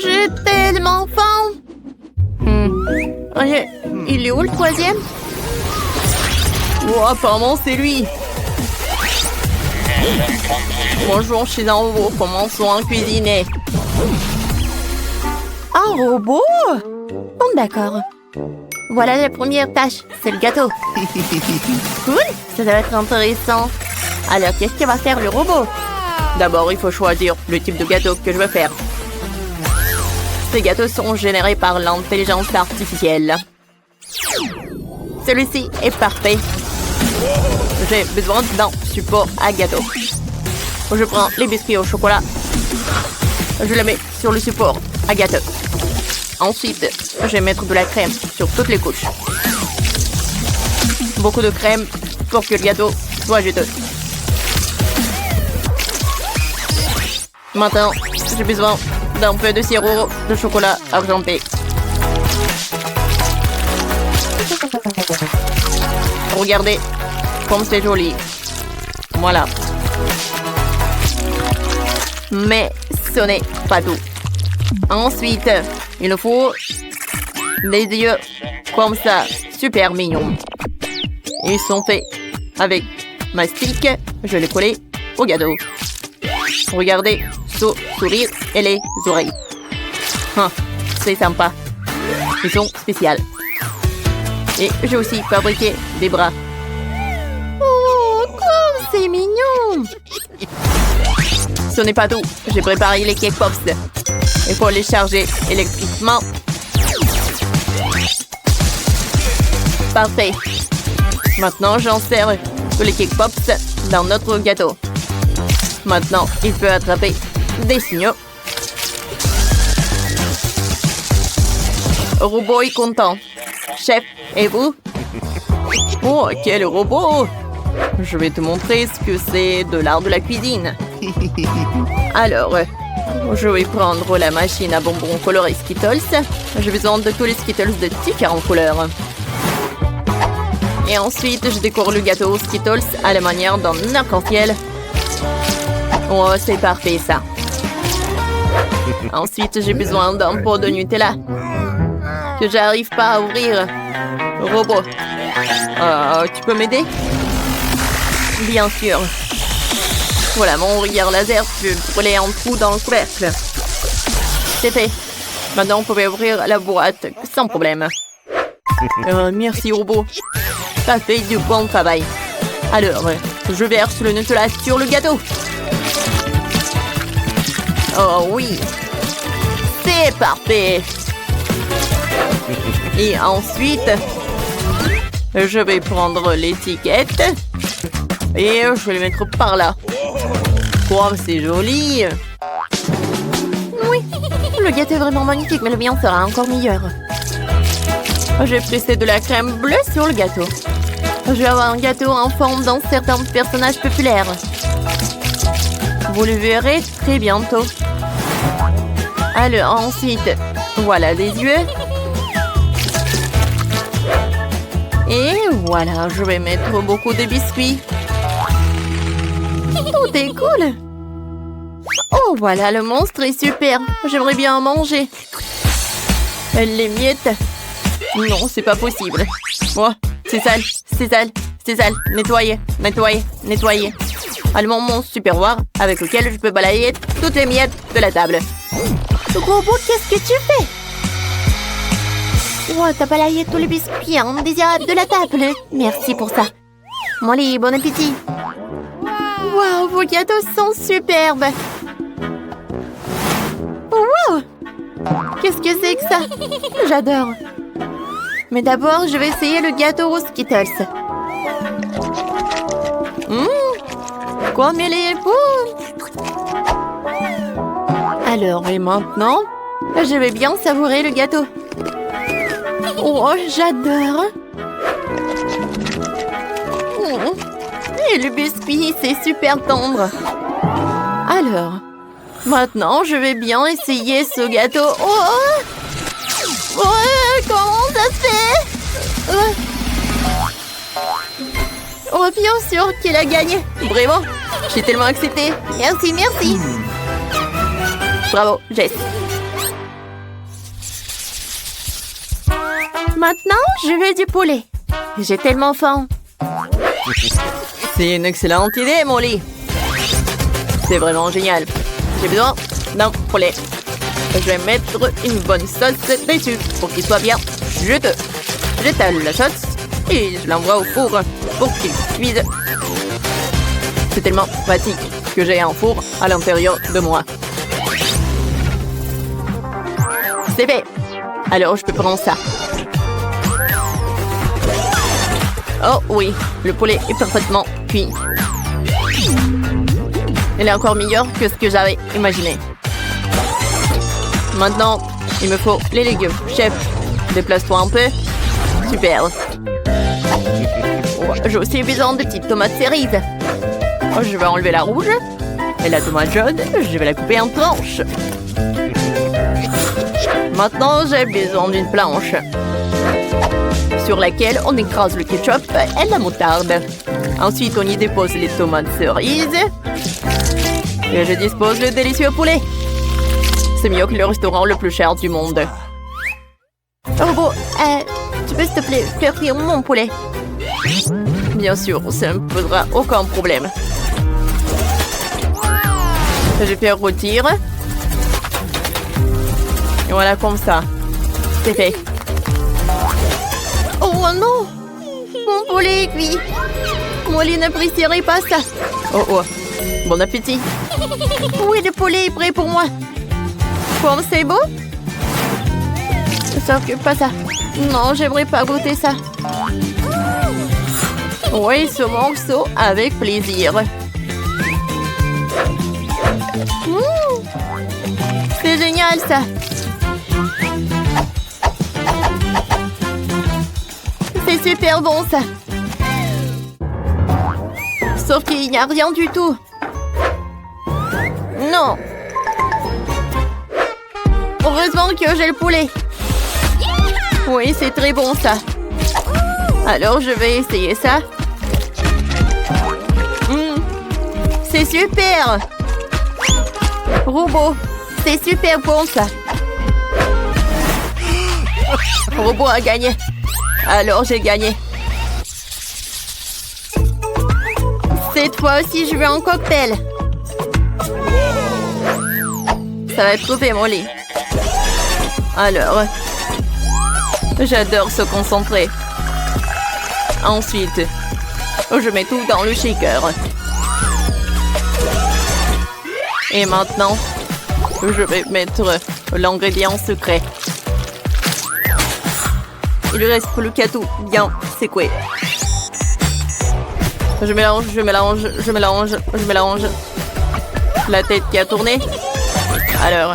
J'ai tellement faim. Il est où le troisième? Oh, apparemment, c'est lui. Bonjour, je suis un robot. Commençons à cuisiner. Un robot? Bon, d'accord. Voilà la première tâche. C'est le gâteau. Cool. Ça doit être intéressant. Alors, qu'est-ce que va faire le robot? D'abord, il faut choisir le type de gâteau que je veux faire. Ces gâteaux sont générés par l'intelligence artificielle. Celui-ci est parfait. J'ai besoin d'un support à gâteau. Je prends les biscuits au chocolat. Je les mets sur le support à gâteau. Ensuite, je vais mettre de la crème sur toutes les couches. Beaucoup de crème pour que le gâteau soit juteux. Maintenant, j'ai besoin d'un peu de sirop de chocolat argenté. Regardez comme c'est joli. Voilà. Mais ce n'est pas tout. Ensuite, il nous faut des yeux comme ça, super mignons. Ils sont faits avec mastic. Je les coller au gâteau. Regardez, sourire et les oreilles. C'est sympa. Ils sont spéciaux. Et j'ai aussi fabriqué des bras. Oh, comme c'est mignon! Ce n'est pas tout. J'ai préparé les cake pops. Il faut les charger électriquement. Parfait. Maintenant, j'insère tous les cake pops dans notre gâteau. Maintenant, il peut attraper des signaux. Robot est content. Chef, et vous? Oh, quel robot! Je vais te montrer ce que c'est de l'art de la cuisine. Alors, je vais prendre la machine à bonbons colorés Skittles. J'ai besoin de tous les Skittles de différentes couleurs. Et ensuite, je décore le gâteau Skittles à la manière d'un arc-en-ciel. Oh, c'est parfait, ça. Ensuite, j'ai besoin d'un pot de Nutella que j'arrive pas à ouvrir. Robot, tu peux m'aider? Bien sûr. Voilà, mon regard laser peut brûler un trou dans le couvercle. C'est fait. Maintenant, on peut ouvrir la boîte sans problème. Merci, robot. Ça fait du bon travail. Alors, je verse le Nutella sur le gâteau. Oh oui. C'est parfait. Et ensuite, je vais prendre l'étiquette et je vais les mettre par là. Oh, c'est joli. Oui, le gâteau est vraiment magnifique, mais le mien sera encore meilleur. J'ai pressé de la crème bleue sur le gâteau. Je vais avoir un gâteau en forme d'un certain personnage populaire. Vous le verrez très bientôt. Alors ensuite, voilà des yeux. Et voilà, je vais mettre beaucoup de biscuits. Tout est cool. Oh, voilà, le monstre est super. J'aimerais bien en manger. Les miettes. Non, c'est pas possible. Oh, c'est sale, c'est sale, c'est sale. Nettoyer, nettoyer, nettoyer. Allemand mon super pouvoir avec lequel je peux balayer toutes les miettes de la table. Robot, qu'est-ce que tu fais? Oh, t'as balayé tous les biscuits indésirables de la table. Merci pour ça. Molly, bon appétit. Wow, vos gâteaux sont superbes. Wow! Qu'est-ce que c'est que ça? J'adore. Mais d'abord, je vais essayer le gâteau aux Skittles. Comme il est beau! Alors, et maintenant, je vais bien savourer le gâteau. Oh, j'adore! Et le biscuit, c'est super tendre. Alors, maintenant, je vais bien essayer ce gâteau. Oh, comment ça se fait? Oh, bien sûr qu'il a gagné. Vraiment, j'ai tellement accepté. Merci, merci. Bravo, Jess. Maintenant, je veux du poulet. J'ai tellement faim. C'est une excellente idée, Molly. C'est vraiment génial. J'ai besoin d'un poulet. Je vais mettre une bonne sauce dessus pour qu'il soit bien juteux. J'étale la sauce et je l'envoie au four pour qu'il cuise. C'est tellement pratique que j'ai un four à l'intérieur de moi. C'est fait. Alors je peux prendre ça. Oh oui, le poulet est parfaitement cuit. Il est encore meilleur que ce que j'avais imaginé. Maintenant, il me faut les légumes. Chef, déplace-toi un peu. Super. Oh, j'ai aussi besoin de petites tomates cerises. Oh, je vais enlever la rouge. Et la tomate jaune, je vais la couper en tranches. Maintenant, j'ai besoin d'une planche sur laquelle on écrase le ketchup et la moutarde. Ensuite, on y dépose les tomates cerises. Et je dispose le délicieux poulet. C'est mieux que le restaurant le plus cher du monde. Robot, tu peux s'il te plaît faire cuire mon poulet? Bien sûr, ça ne me posera aucun problème. Je vais faire rôtir. Et voilà, comme ça. C'est fait. Oh non! Mon poulet est cuit. Molly n'apprécierait pas ça. Oh oh. Bon appétit. Oui, le poulet est prêt pour moi. Comme c'est beau? Sauf que pas ça. Non, j'aimerais pas goûter ça. Oui, ce morceau avec plaisir. C'est génial ça. C'est super bon ça. Sauf qu'il n'y a rien du tout. Non. Heureusement que j'ai le poulet. Oui, c'est très bon ça. Alors je vais essayer ça. C'est super. Robot, c'est super bon ça. Robot a gagné. Alors j'ai gagné. Cette fois aussi, je veux un cocktail. Ça va être coupé, Molly. Alors, j'adore se concentrer. Ensuite, je mets tout dans le shaker. Et maintenant, je vais mettre l'ingrédient secret. Il ne reste plus qu'à tout bien secouer. Je mélange, je mélange, je mélange, je mélange. La tête qui a tourné. Alors,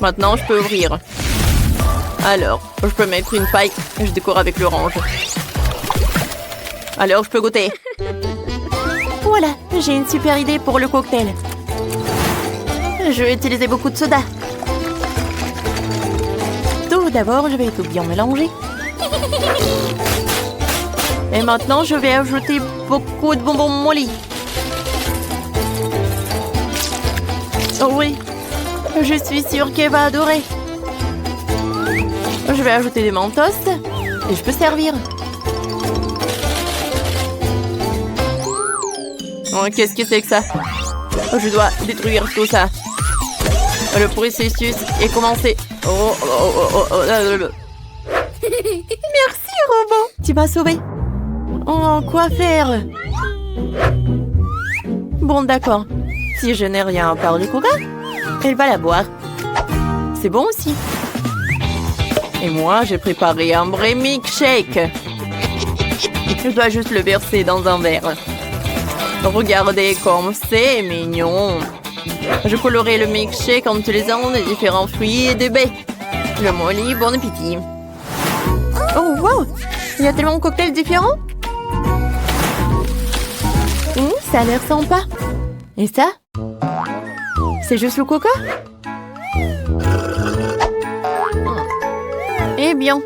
maintenant je peux ouvrir. Alors, je peux mettre une paille et je décore avec l'orange. Alors, je peux goûter. Voilà, j'ai une super idée pour le cocktail. Je vais utiliser beaucoup de soda. Tout d'abord, je vais tout bien mélanger. Et maintenant, je vais ajouter beaucoup de bonbons Molly. Oh oui, je suis sûre qu'elle va adorer. Je vais ajouter des mentos et je peux servir. Oh, qu'est-ce que c'est que ça? Je dois détruire tout ça. Le processus est commencé. Merci, robot. Tu m'as sauvé. Oh, quoi faire? Bon, d'accord. Si je n'ai rien à part du coca, elle va la boire. C'est bon aussi. Et moi, j'ai préparé un vrai milkshake. Je dois juste le verser dans un verre. Regardez comme c'est mignon. Je colorerai le milkshake en utilisant des différents fruits et des baies. Le Molly, bon appétit. Oh, wow! Il y a tellement de cocktails différents. Ça a l'air sympa. Et ça? C'est juste le coca? Eh bien.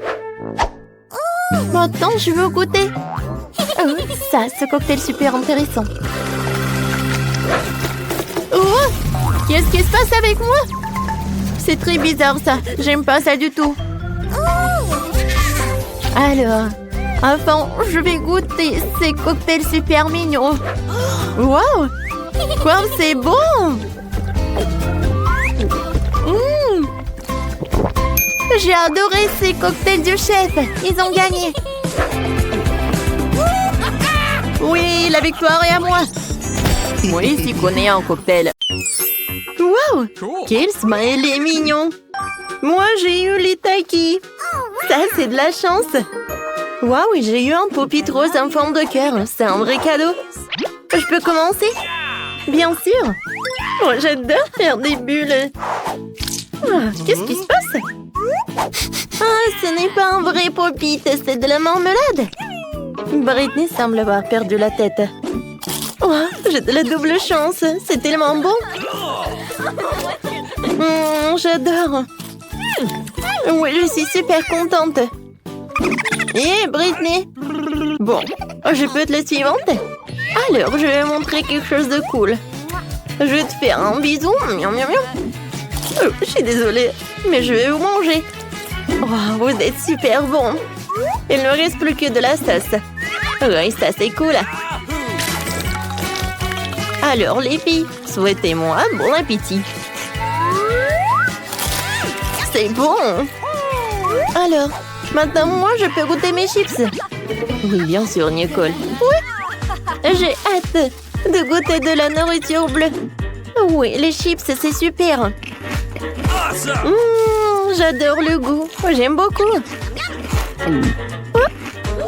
Maintenant, je veux goûter. Oh, ça, ce cocktail super intéressant. Oh! Qu'est-ce qui se passe avec moi? C'est très bizarre ça. J'aime pas ça du tout. Alors, enfin, je vais goûter ces cocktails super mignons. Waouh! Quoi, c'est bon! J'ai adoré ces cocktails du chef. Ils ont gagné. Oui, la victoire est à moi. Moi, ici, connais un cocktail. Wow! Quel smiley mignon! Moi, j'ai eu les taquis. Ça, c'est de la chance. Waouh, j'ai eu un pop-it rose en forme de cœur. C'est un vrai cadeau. Je peux commencer? Bien sûr. Oh, j'adore faire des bulles. Qu'est-ce qui se passe? Ce n'est pas un vrai pop-it, c'est de la marmelade. Britney semble avoir perdu la tête. J'ai de la double chance. C'est tellement bon. J'adore. Oui, je suis super contente. Hé, Britney. Bon, je peux être la suivante? Alors, je vais montrer quelque chose de cool. Je vais te faire un bisou. Miam, miam, miam. Je suis désolée, mais je vais vous manger. Vous êtes super bon. Il ne reste plus que de la sauce. Oui, ça c'est cool. Alors les filles, souhaitez-moi bon appétit. C'est bon. Alors, maintenant moi je peux goûter mes chips. Oui, bien sûr, Nicole. Oui. J'ai hâte de goûter de la nourriture bleue. Oui, les chips, c'est super. J'adore le goût. J'aime beaucoup.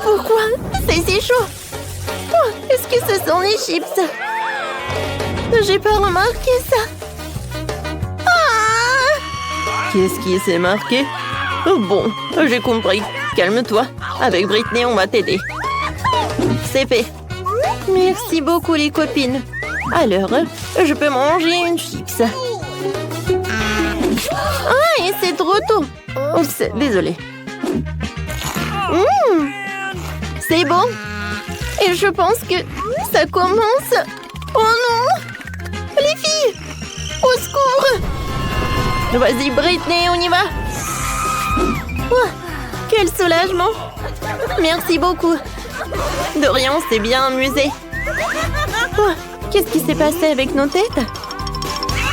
Pourquoi c'est si chaud? Est-ce que ce sont les chips? J'ai pas remarqué ça. Qu'est-ce qui s'est marqué? Bon, j'ai compris. Calme-toi. Avec Britney, on va t'aider. C'est fait. Merci beaucoup, les copines. Alors, je peux manger une chips. Et c'est trop tôt. Oups, désolée. C'est bon. Et je pense que ça commence. Oh non! Les filles! Au secours! Vas-y, Britney, on y va! Quel soulagement! Merci beaucoup! De rien, on s'est bien amusé. Qu'est-ce qui s'est passé avec nos têtes?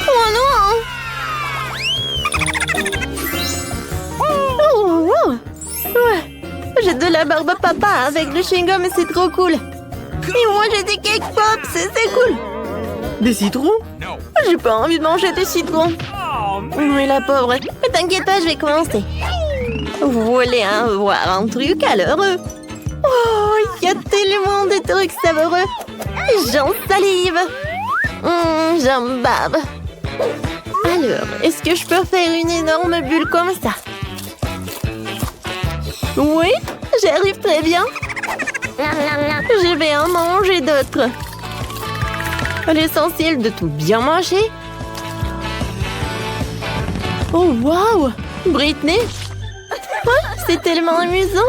Oh non! J'ai de la barbe à papa avec le chewing-gum et c'est trop cool. Et moi j'ai des cake pops, c'est cool. Des citrons? J'ai pas envie de manger des citrons. Oui, la pauvre. Mais t'inquiète pas, je vais commencer. Vous voulez voir un truc alors? Il y a tellement de trucs savoureux. J'en salive. J'en bave. Alors, est-ce que je peux faire une énorme bulle comme ça? Oui, j'y arrive très bien. Je vais en manger d'autres. L'essentiel de tout bien manger. Oh, waouh! Britney? C'est tellement amusant.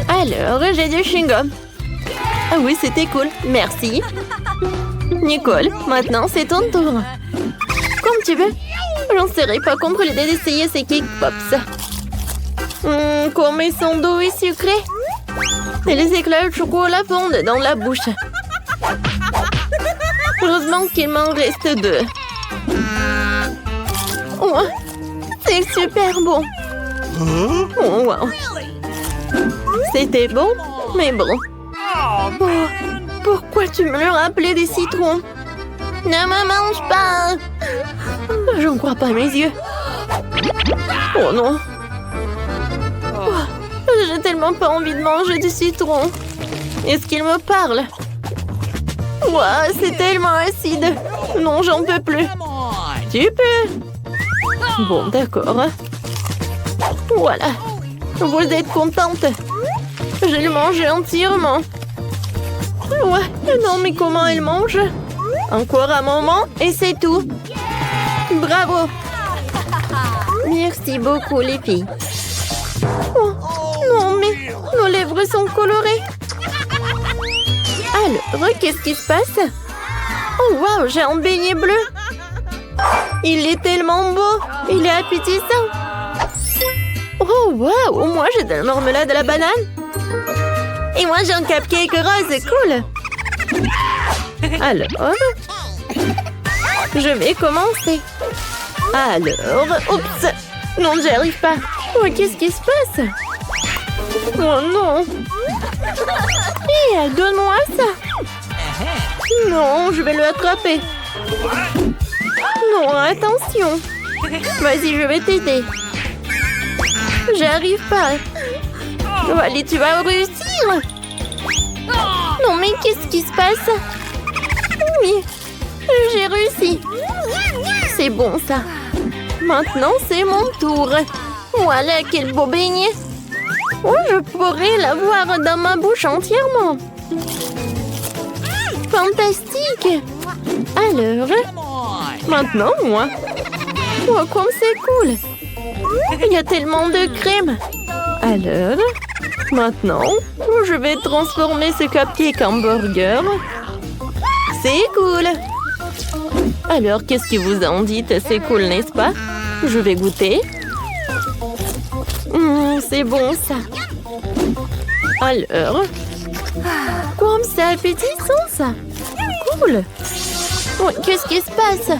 Alors, j'ai du chewing-gum. Ah oui, c'était cool. Merci. Nicole, maintenant c'est ton tour. Comme tu veux. J'en serais pas contre l'idée d'essayer ces cake pops. Comme ils sont doux et sucrés. Et les éclats de chocolat fondent dans la bouche. Heureusement qu'il m'en reste deux. C'est super bon. Wow. C'était bon, mais bon. Pourquoi tu me le rappelais des citrons? Ne me mange pas. Je ne crois pas mes yeux. Oh non. J'ai tellement pas envie de manger du citron. Est-ce qu'il me parle? C'est tellement acide. Non, j'en peux plus. Tu peux. Bon, d'accord. Voilà. Vous êtes contente? Je le mange entièrement. Non, mais comment elle mange? Encore un moment et c'est tout. Bravo. Merci beaucoup, les filles. Non, mais nos lèvres sont colorées. Alors, qu'est-ce qui se passe? Oh, wow, j'ai un beignet bleu. Il est tellement beau. Il est appétissant. Oh, wow! Moi, j'ai de la marmelade à la banane. Et moi, j'ai un cupcake rose. C'est cool. Alors, je vais commencer. Alors, oups! Non, j'y arrive pas. Oh, qu'est-ce qui se passe? Oh non! Donne-moi ça! Non, je vais le attraper. Non, attention. Vas-y, je vais t'aider. J'y arrive pas. Oh, allez, tu vas réussir. Non, mais qu'est-ce qui se passe? Oui, j'ai réussi. C'est bon, ça. Maintenant, c'est mon tour. Voilà, quel beau beignet. Oh, je pourrais l'avoir dans ma bouche entièrement. Fantastique. Alors, maintenant, moi. Oh, comme c'est cool. Il y a tellement de crème. Alors, maintenant, je vais transformer ce cupcake en burger. C'est cool. Alors, qu'est-ce que vous en dites? C'est cool, n'est-ce pas? Je vais goûter. C'est bon, ça. Alors, comme c'est appétissant, ça. Cool. Oh, qu'est-ce qui se passe?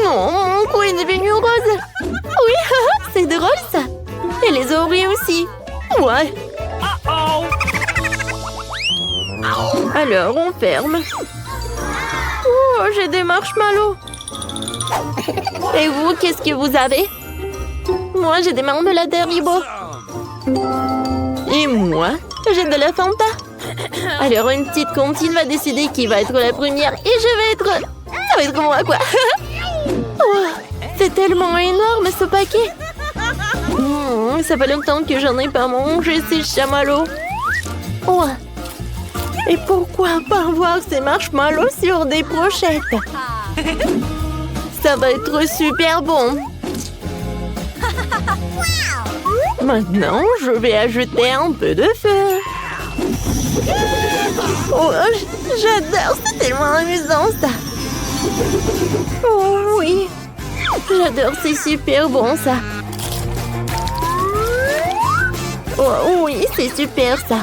Non, mon cou est devenu rose. Oui, c'est drôle, ça. Et les oreilles aussi. Ouais. Alors, on ferme. Oh, j'ai des marshmallows. Et vous, qu'est-ce que vous avez? Moi, j'ai des marmelades Haribo. Et moi, j'ai de la Fanta. Alors, une petite comptine va décider qui va être la première. Et je vais être... Ça va être moi, quoi. Oh, c'est tellement énorme, ce paquet. Ça fait longtemps que j'en ai pas mangé, ces chamallows. Oh. Et pourquoi pas voir ces marshmallows sur des brochettes? Ça va être super bon. Maintenant, je vais ajouter un peu de feu. Oh, j'adore, c'est tellement amusant, ça. Oh oui, j'adore, c'est super bon, ça. Oh oui, c'est super, ça.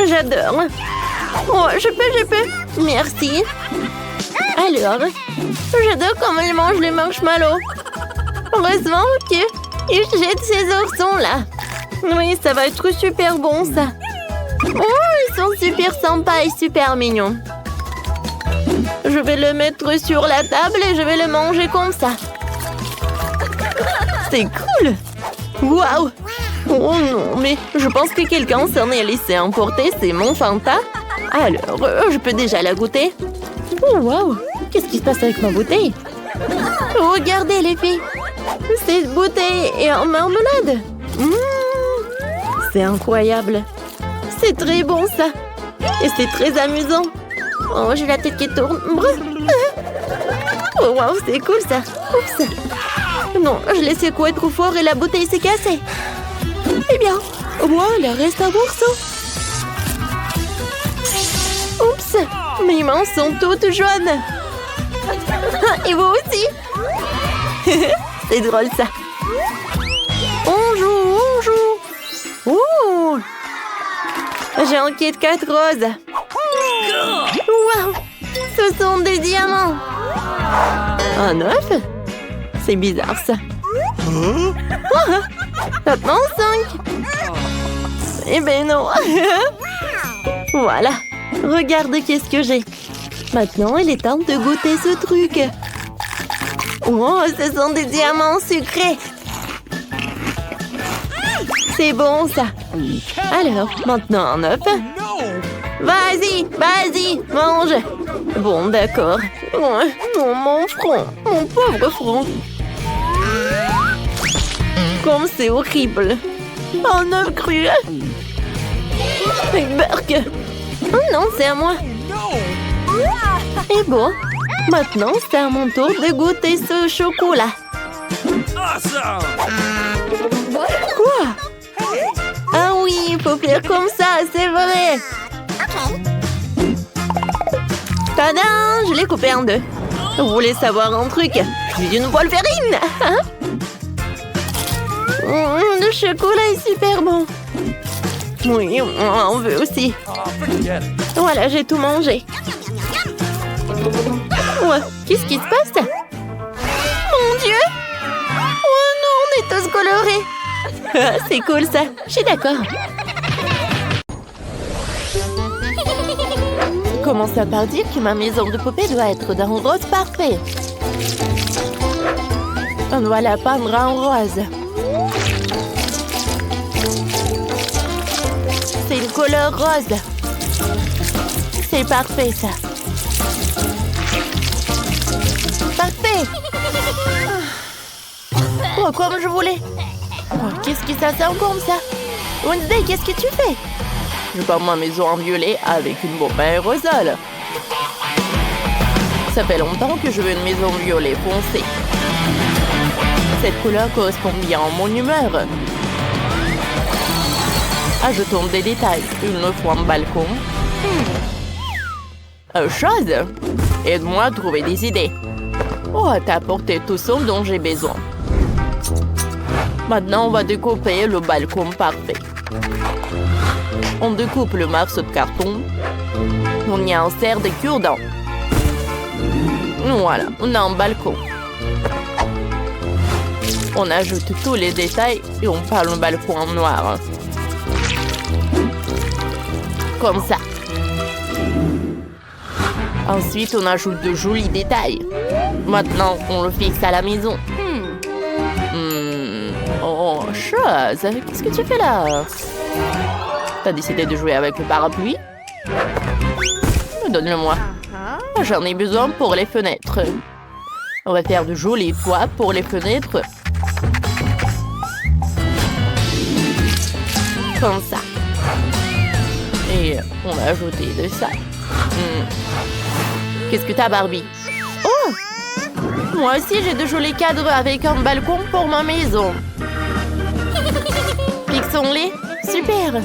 J'adore. Oh, je peux. Merci. Alors, j'adore comment il mange les marshmallows. Heureusement qu'il jette ces oursons-là. Oui, ça va être super bon, ça. Oh, ils sont super sympas et super mignons. Je vais le mettre sur la table et je vais le manger comme ça. C'est cool. Waouh. Oh non, mais je pense que quelqu'un s'en est laissé emporter. C'est mon Fanta. Alors, je peux déjà la goûter. Oh, waouh. Qu'est-ce qui se passe avec ma bouteille? Regardez, les filles. Cette bouteille est en marmelade. C'est incroyable. C'est très bon, ça. Et c'est très amusant. Oh, j'ai la tête qui tourne. Oh, waouh, c'est cool, ça. Oups. Non, je l'ai secoué trop fort et la bouteille s'est cassée. Eh bien, voilà, reste un morceau. Oups, mes mains sont toutes jaunes. Et vous aussi. C'est drôle, ça. On joue. Oh, j'ai un Kit Kat rose. Waouh, ce sont des diamants. Un œuf? C'est bizarre, ça. Maintenant 5. Eh ben non. Voilà. Regarde qu'est-ce que j'ai. Maintenant, il est temps de goûter ce truc. Oh, ce sont des diamants sucrés. C'est bon, ça. Alors, maintenant un œuf. Vas-y, mange. Bon, d'accord. Oh, mon front, mon pauvre front. Comme c'est horrible. Un œuf cru. Burk. Oh non, c'est à moi. Et bon, maintenant c'est à mon tour de goûter ce chocolat. Quoi? Ah oui, il faut faire comme ça, c'est vrai. Tadam, je l'ai coupé en deux. Vous voulez savoir un truc? Je suis une Wolverine. Hein? Le chocolat est super bon. Oui, on en veut aussi. Voilà, j'ai tout mangé. Ouais, qu'est-ce qui se passe? Mon Dieu! Oh non, on est tous colorés. C'est cool ça, je suis d'accord. Commence par dire que ma maison de poupée doit être d'un rose parfait. On doit la peindre en rose. C'est une couleur rose. C'est parfait ça. Parfait. Oh, comme je voulais. Oh, qu'est-ce que ça sent comme ça? Wednesday, qu'est-ce que tu fais? Je peins ma maison en violet avec une bombe aérosol. Ça fait longtemps que je veux une maison violet foncé. Cette couleur correspond bien à mon humeur. Ajoutons des détails. Une fois un balcon. Chose. Aide-moi à trouver des idées. Oh, t'as apporté tout ce dont j'ai besoin. Maintenant, on va découper le balcon parfait. On découpe le morceau de carton. On y insère des cure-dents. Voilà, on a un balcon. On ajoute tous les détails et on peint le balcon en noir. Comme ça. Ensuite, on ajoute de jolis détails. Maintenant, on le fixe à la maison. Oh, chose, qu'est-ce que tu fais là? T'as décidé de jouer avec le parapluie? Donne-le-moi. J'en ai besoin pour les fenêtres. On va faire de jolis toits pour les fenêtres. Comme ça. Et on va ajouter de ça. Qu'est-ce que t'as, Barbie? Oh! Moi aussi, j'ai de jolis cadres avec un balcon pour ma maison. Fixons-les. Super.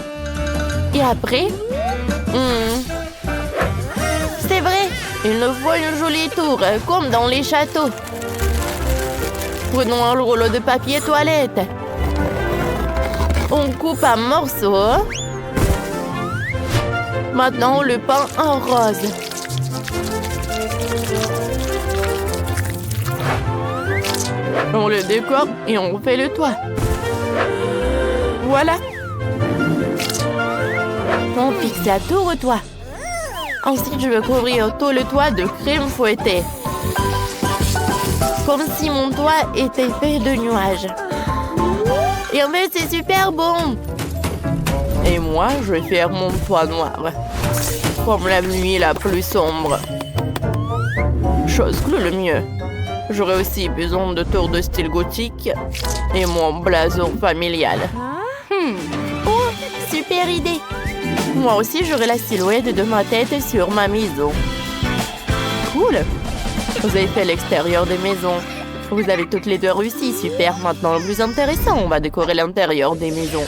Et après? C'est vrai. Il nous faut une jolie tour, comme dans les châteaux. Prenons un rouleau de papier toilette. On coupe un morceau. Maintenant, on le peint en rose. On le décore et on fait le toit. Voilà. On fixe la tour au toit. Ensuite, je vais couvrir tout le toit de crème fouettée. Comme si mon toit était fait de nuages. Et en fait, c'est super bon. Et moi, je vais faire mon toit noir. Comme la nuit la plus sombre. Chose que le mieux. J'aurai aussi besoin de tours de style gothique et mon blason familial. Oh, super idée! Moi aussi, j'aurai la silhouette de ma tête sur ma maison. Cool! Vous avez fait l'extérieur des maisons. Vous avez toutes les deux réussi. Super. Maintenant, le plus intéressant, on va décorer l'intérieur des maisons.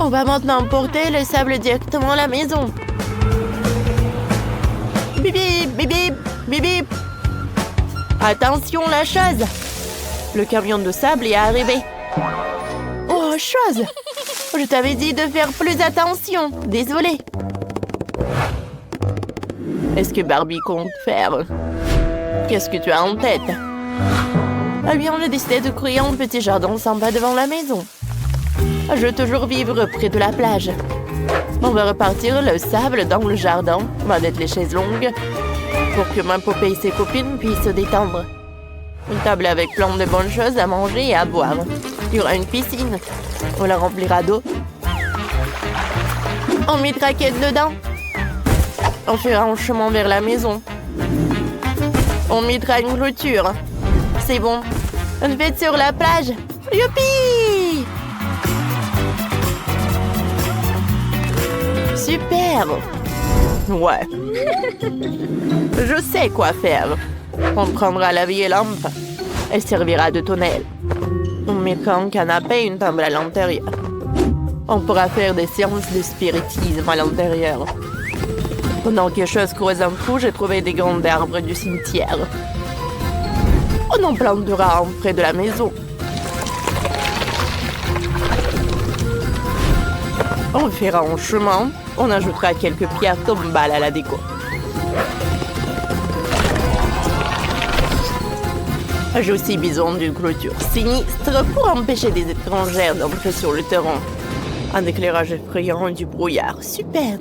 On va maintenant porter le sable directement à la maison. Bip bip, bip bip, bip bip. Attention, la chose! Le camion de sable est arrivé. Oh, chose! Je t'avais dit de faire plus attention. Désolée. Est-ce que Barbie compte faire? Qu'est-ce que tu as en tête? Eh bien, j'ai décidé de créer un petit jardin sympa devant la maison. Je veux toujours vivre près de la plage. On va repartir le sable dans le jardin. On va mettre les chaises longues pour que ma poupée et ses copines puissent se détendre. Une table avec plein de bonnes choses à manger et à boire. Il y aura une piscine. On la remplira d'eau. On mettra Kate dedans. On fera un chemin vers la maison. On mettra une clôture. C'est bon. Une fête sur la plage. Youpi! Super! Ouais. Je sais quoi faire. On prendra la vieille lampe. Elle servira de tonnelle. On mettra un canapé et une table à l'intérieur. On pourra faire des séances de spiritisme à l'intérieur. Pendant que je creuse un trou, j'ai trouvé des grands arbres du cimetière. On en plantera un près de la maison. On fera un chemin. On ajoutera quelques pierres tombales à la déco. J'ai aussi besoin d'une clôture sinistre pour empêcher des étrangers d'entrer sur le terrain. Un éclairage effrayant et du brouillard. Super!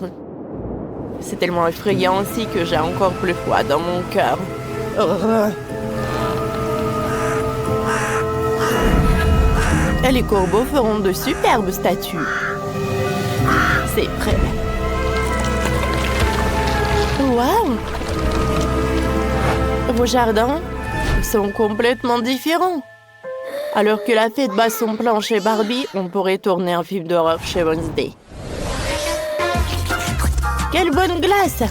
C'est tellement effrayant aussi que j'ai encore plus froid dans mon cœur. Et les corbeaux feront de superbes statues. C'est prêt. Waouh! Vos jardins sont complètement différents. Alors que la fête bat son plan chez Barbie, on pourrait tourner un film d'horreur chez Wednesday. Quelle bonne glace!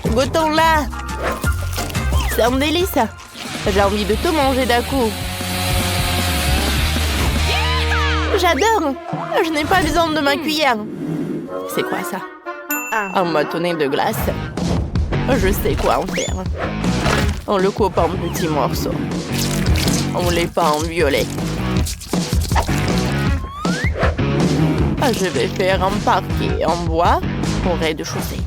Goûtons-la! C'est un délice! J'ai envie de tout manger d'un coup. J'adore! Je n'ai pas besoin de ma cuillère. C'est quoi ça? Un bâtonnet de glace. Je sais quoi en faire. On le coupe en petits morceaux. On les peint en violet. Je vais faire un parquet en bois au rez-de-chaussée.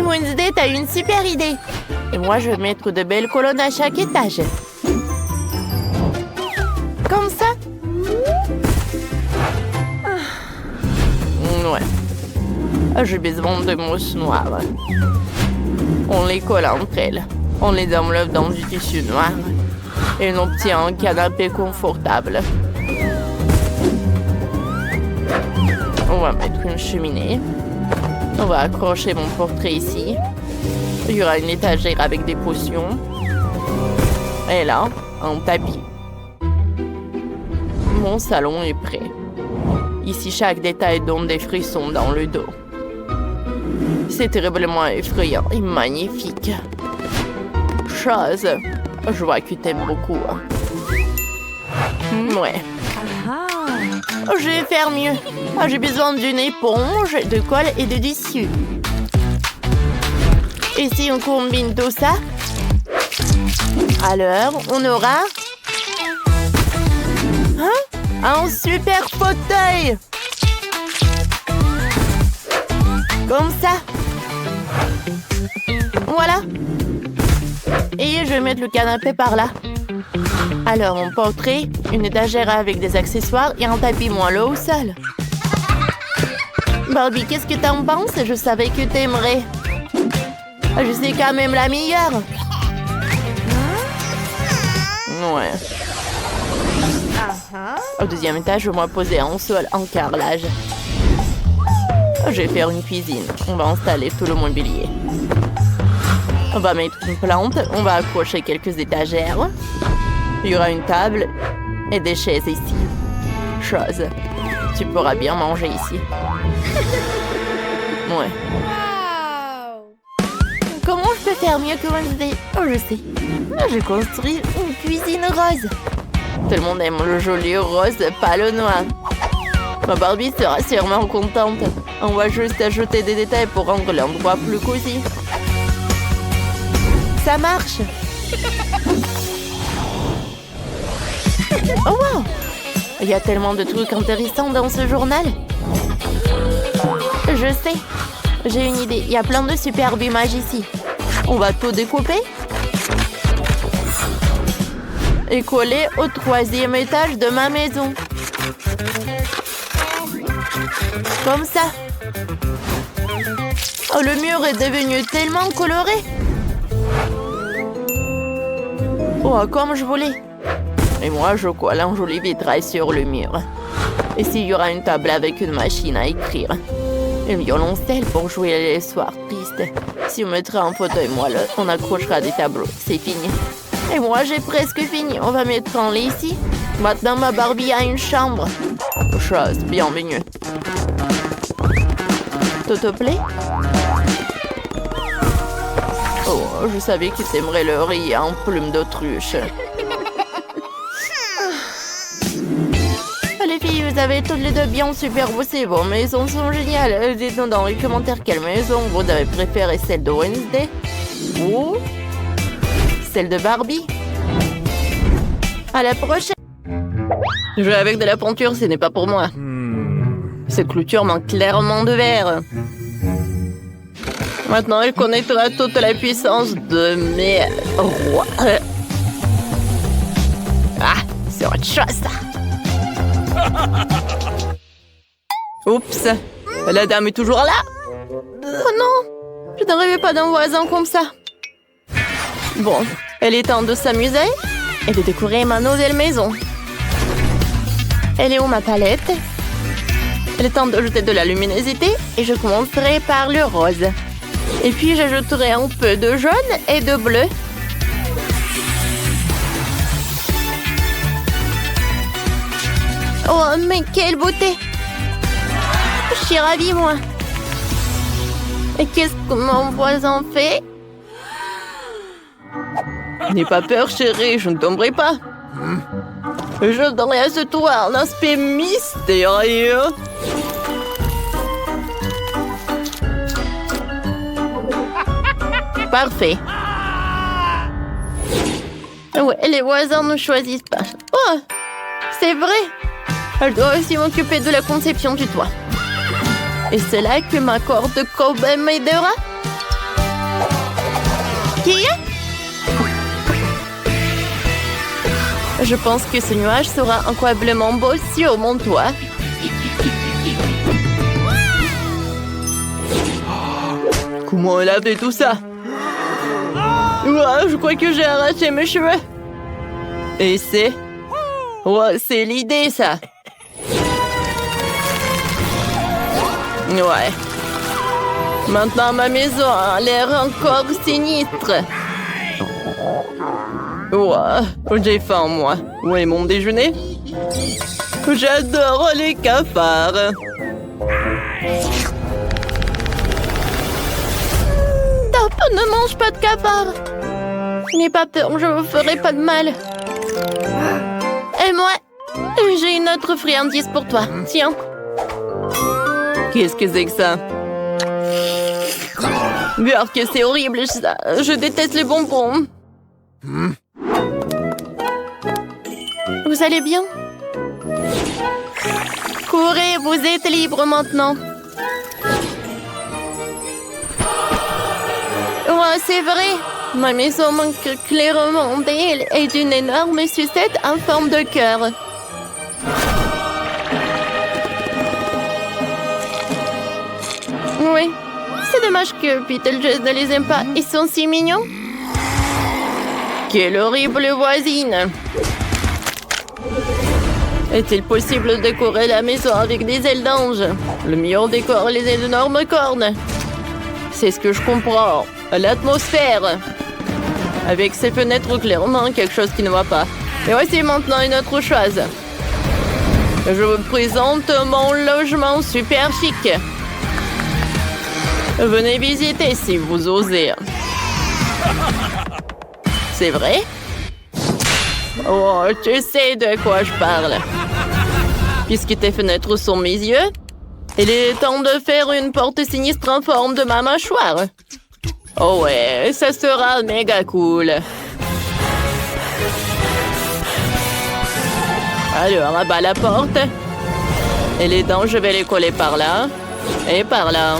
Wednesday, t'as une super idée. Et moi, je vais mettre de belles colonnes à chaque étage. Comme ça? Ouais. J'ai besoin de mousses noires. On les colle entre elles. On les enveloppe dans du tissu noir. Et on obtient un canapé confortable. On va mettre une cheminée. On va accrocher mon portrait ici. Il y aura une étagère avec des potions. Et là, un tapis. Mon salon est prêt. Ici, chaque détail donne des frissons dans le dos. C'est terriblement effrayant et magnifique. Chose, je vois que t'aimes beaucoup. Ouais. Je vais faire mieux. J'ai besoin d'une éponge, de colle et de tissu. Et si on combine tout ça, alors on aura un super fauteuil. Comme ça. Voilà. Et je vais mettre le canapé par là. Alors, un portrait, une étagère avec des accessoires et un tapis moelleux au sol. Barbie, qu'est-ce que t'en penses? Je savais que t'aimerais. Je sais quand même la meilleure. Ouais. Au deuxième étage, je vais poser un sol en carrelage. Je vais faire une cuisine. On va installer tout le mobilier. On va mettre une plante. On va accrocher quelques étagères. Il y aura une table et des chaises ici. Chose. Tu pourras bien manger ici. Ouais. Comment je peux faire mieux que Wednesday? Oh, je sais. J'ai construit une cuisine rose. Tout le monde aime le joli rose, pas le noir. Ma Barbie sera sûrement contente. On va juste ajouter des détails pour rendre l'endroit plus cosy. Ça marche. Oh wow! Il y a tellement de trucs intéressants dans ce journal. Je sais. J'ai une idée. Il y a plein de superbes images ici. On va tout découper et coller au 3e étage de ma maison. Comme ça. Oh, le mur est devenu tellement coloré. Oh, comme je voulais. Et moi, je colle un joli vitrail sur le mur. Et s'il y aura une table avec une machine à écrire. Un violoncelle pour jouer les soirs tristes. Si on mettra un fauteuil moelleux, on accrochera des tableaux. C'est fini. Et moi, j'ai presque fini. On va mettre un lit ici. Maintenant, ma Barbie a une chambre. Chose, bienvenue. Tout te plaît? Oh, je savais que t'aimerais le riz en plume d'autruche. Les filles, vous avez toutes les deux bien super bossé. Vos maisons sont géniales. Dites-nous dans les commentaires quelle maison vous avez préféré, celle de Wednesday ou celle de Barbie. À la prochaine. Jouer avec de la peinture, ce n'est pas pour moi. Cette clôture manque clairement de verre. Maintenant, elle connaîtra toute la puissance de mes rois. Ah, c'est autre chose, ça. Oups, la dame est toujours là. Oh non, je ne rêvais pas d'un voisin comme ça. Bon, il est temps de s'amuser et de décorer ma nouvelle maison. Elle est où ma palette? Il est temps d'ajouter de la luminosité et je commencerai par le rose. Et puis j'ajouterai un peu de jaune et de bleu. Oh, mais quelle beauté! Je suis ravie, moi. Et qu'est-ce que mon voisin fait? N'aie pas peur, chérie, je ne tomberai pas. Je donnerai à ce toit un aspect mystérieux. Parfait. Ouais, les voisins ne choisissent pas. Oh, c'est vrai. Elle doit aussi m'occuper de la conception du toit. Et c'est là que ma corde Kobe m'aidera. Qui? Je pense que ce nuage sera incroyablement beau sur mon toit. Comment elle a fait tout ça? Ouah, je crois que j'ai arraché mes cheveux. Et c'est... Ouais, c'est l'idée, ça. Ouais. Maintenant, ma maison a l'air encore sinistre. Ouais, j'ai faim, moi. Où est mon déjeuner? J'adore les cafards. Top, ne mange pas de cafards. N'aie pas peur, je vous ferai pas de mal. Et moi, j'ai une autre friandise pour toi. Tiens. Qu'est-ce que c'est que ça? Bien que c'est horrible, ça. Je déteste les bonbons. Vous allez bien? Courez, vous êtes libre maintenant. Ouais, c'est vrai. Ma maison manque clairement d'elle et d'une énorme sucette en forme de cœur. Oui, c'est dommage que Beetlejuice ne les aime pas. Ils sont si mignons. Quelle horrible voisine! Est-il possible de décorer la maison avec des ailes d'ange? Le meilleur décor, les énormes cornes. C'est ce que je comprends. L'atmosphère. Avec ces fenêtres, clairement, quelque chose qui ne va pas. Et voici maintenant une autre chose. Je vous présente mon logement super chic. Venez visiter si vous osez. C'est vrai? Oh, tu sais de quoi je parle. Puisque tes fenêtres sont mes yeux, il est temps de faire une porte sinistre en forme de ma mâchoire. Oh ouais, ça sera méga cool. Alors, abat la porte. Et les dents, je vais les coller par là et par là.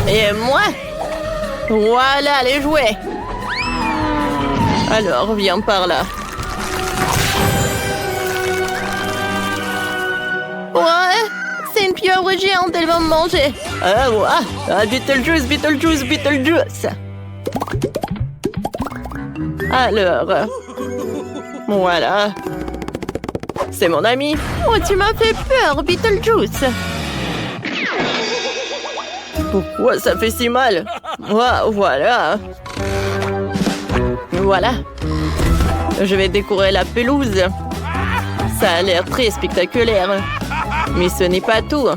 Et moi, voilà les jouets. Alors, viens par là. Ouais, c'est une pieuvre géante, elle va me manger. Ah ouais, ah, Beetlejuice, Beetlejuice, Beetlejuice. Alors, voilà. C'est mon ami. Oh, tu m'as fait peur, Beetlejuice. Pourquoi ça fait si mal? Voilà. Voilà. Je vais décorer la pelouse. Ça a l'air très spectaculaire. Mais ce n'est pas tout.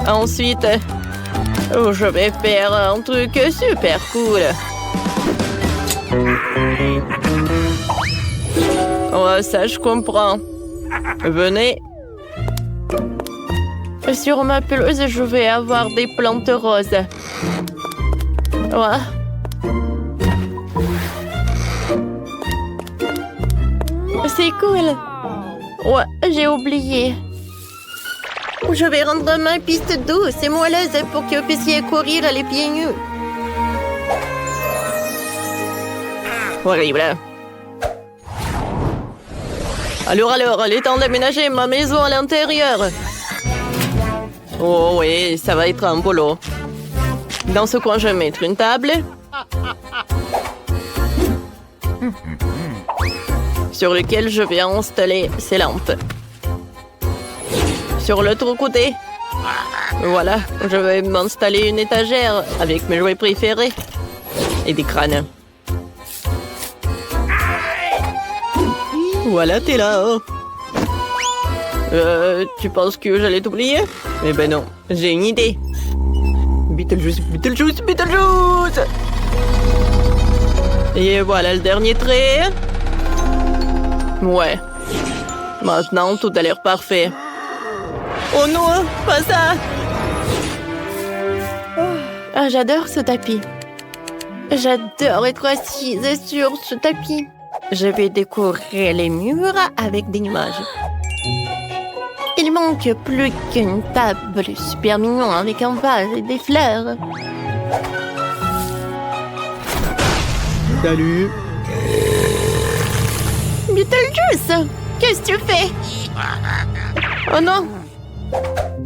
Ensuite, je vais faire un truc super cool. Oh, ça, je comprends. Venez. Sur ma pelouse, je vais avoir des plantes roses. Ouais. C'est cool. Ouais, j'ai oublié. Je vais rendre ma piste douce et moelleuse pour que vous puissiez courir les pieds nus. Horrible. Alors, il est temps d'aménager ma maison à l'intérieur. Oh oui, ça va être un boulot. Dans ce coin, je vais mettre une table. Sur lequel je vais installer ces lampes. Sur l'autre côté, voilà, je vais m'installer une étagère avec mes jouets préférés et des crânes. Voilà, t'es là. Oh. Tu penses que j'allais t'oublier? Eh ben non, j'ai une idée. Beetlejuice, Beetlejuice, Beetlejuice! Et voilà le dernier trait. Ouais. Maintenant, tout a l'air parfait. Oh non, pas ça! Ah, j'adore ce tapis. J'adore être assise sur ce tapis. Je vais décorer les murs avec des nuages. Il manque plus qu'une table super mignon avec un vase et des fleurs. Salut. Beetlejuice, qu'est-ce que tu fais? Oh non!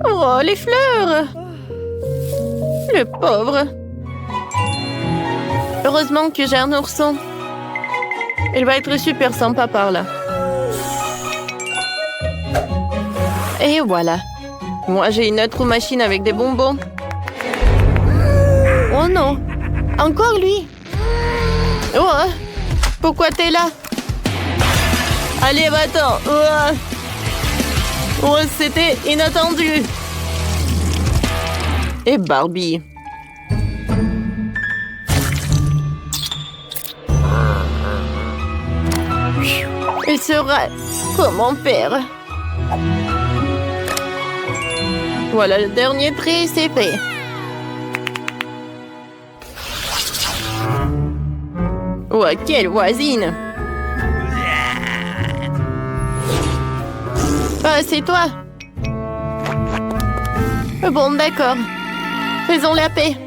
Oh, les fleurs! Le pauvre! Heureusement que j'ai un ourson. Il va être super sympa par là. Et voilà. Moi, j'ai une autre machine avec des bonbons. Oh non! Encore lui! Oh! Pourquoi t'es là? Allez, va-t'en! Oh, c'était inattendu! Et Barbie? Il sera comme mon père. Voilà, le dernier trait, c'est fait. Oh, quelle voisine! Ah, c'est toi? Bon, d'accord. Faisons la paix.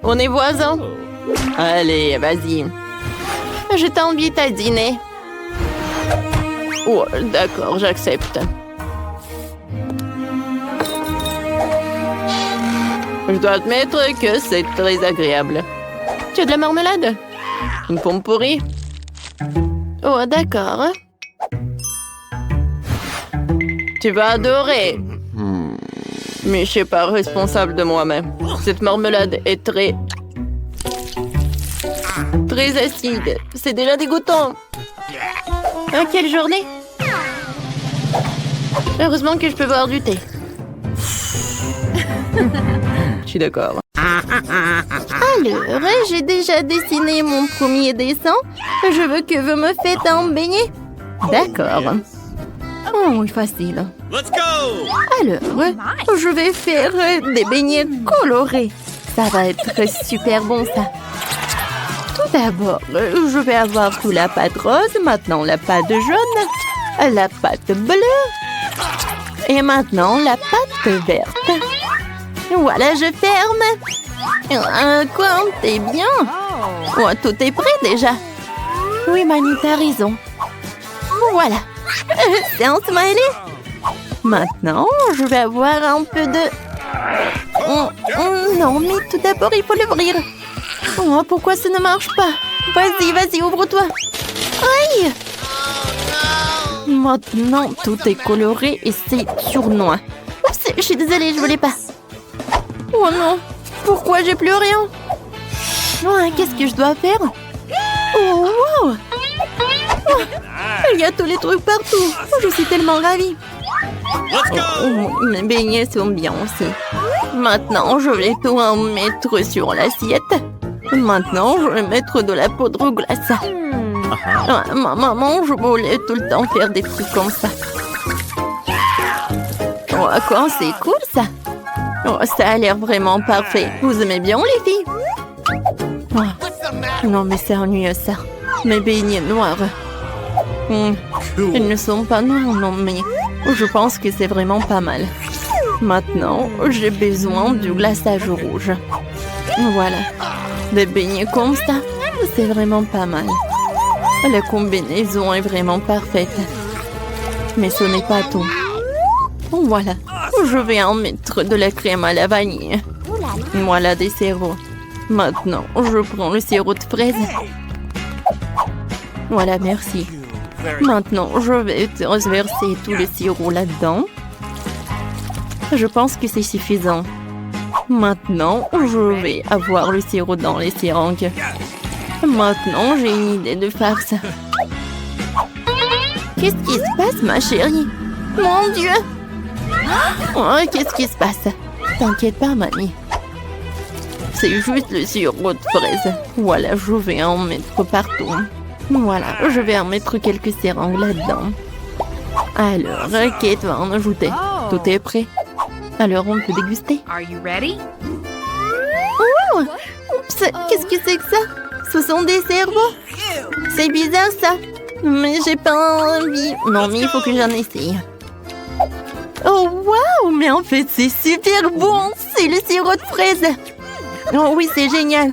On est voisins. Allez, vas-y. Je t'invite à dîner. Oh, d'accord, j'accepte. Je dois admettre que c'est très agréable. Tu as de la marmelade? Une pomme pourrie? Oh, d'accord. Tu vas adorer. Mais je suis pas responsable de moi-même. Cette marmelade est très acide. C'est déjà dégoûtant. Ah, quelle journée! Heureusement que je peux boire du thé. Je suis d'accord. Alors, j'ai déjà dessiné mon premier dessin. Je veux que vous me faites un beignet. D'accord. Oh, facile. Let's go! Alors, je vais faire des beignets colorés. Ça va être super bon, ça. Tout d'abord, je vais avoir tout la pâte rose, maintenant la pâte jaune, la pâte bleue et maintenant la pâte verte. Voilà, je ferme. Quoi, t'es bien? Oh, tout est prêt déjà. Oui, Mani, t'as raison. Voilà. C'est un smiley. Maintenant, je vais avoir un peu de... non, mais tout d'abord, il faut l'ouvrir. Oh, pourquoi ça ne marche pas? Vas-y, ouvre-toi. Aïe! Maintenant, tout est coloré et c'est sournois. Oups, je suis désolée, je voulais pas. Oh non, pourquoi j'ai plus rien? Oh, qu'est-ce que je dois faire? Oh, wow! Oh, il y a tous les trucs partout. Oh, je suis tellement ravie. Mes beignets sont bien aussi. Maintenant, je vais tout en mettre sur l'assiette. Maintenant, je vais mettre de la poudre glace. Ma maman, je voulais tout le temps faire des trucs comme ça. Oh, quoi, c'est cool ça. Oh, ça a l'air vraiment parfait. Vous aimez bien les filles? Oh. Non, mais c'est ennuyeux ça. Mes beignets noirs. Ils ne sont pas noirs, non, mais je pense que c'est vraiment pas mal. Maintenant, j'ai besoin du glaçage rouge. Voilà. Des beignets comme ça, c'est vraiment pas mal. La combinaison est vraiment parfaite. Mais ce n'est pas tout. Voilà. Je vais en mettre de la crème à la vanille. Voilà des sirops. Maintenant, je prends le sirop de fraise. Voilà, merci. Maintenant, je vais transverser tout le sirop là-dedans. Je pense que c'est suffisant. Maintenant, je vais avoir le sirop dans les seringues. Maintenant, j'ai une idée de farce. Qu'est-ce qui se passe, ma chérie? Mon Dieu! Oh, qu'est-ce qui se passe? T'inquiète pas, mamie. C'est juste le sirop de fraise. Voilà, je vais en mettre partout. Voilà, je vais en mettre quelques seringues là-dedans. Alors, Kate va en ajouter. Tout est prêt. Alors, on peut déguster. Oh! Oups! Qu'est-ce que c'est que ça? Ce sont des cerveaux? C'est bizarre, ça. Mais j'ai pas envie. Non, mais il faut que j'en essaye. Oh, waouh! Mais en fait, c'est super bon! C'est le sirop de fraise! Oh oui, c'est génial!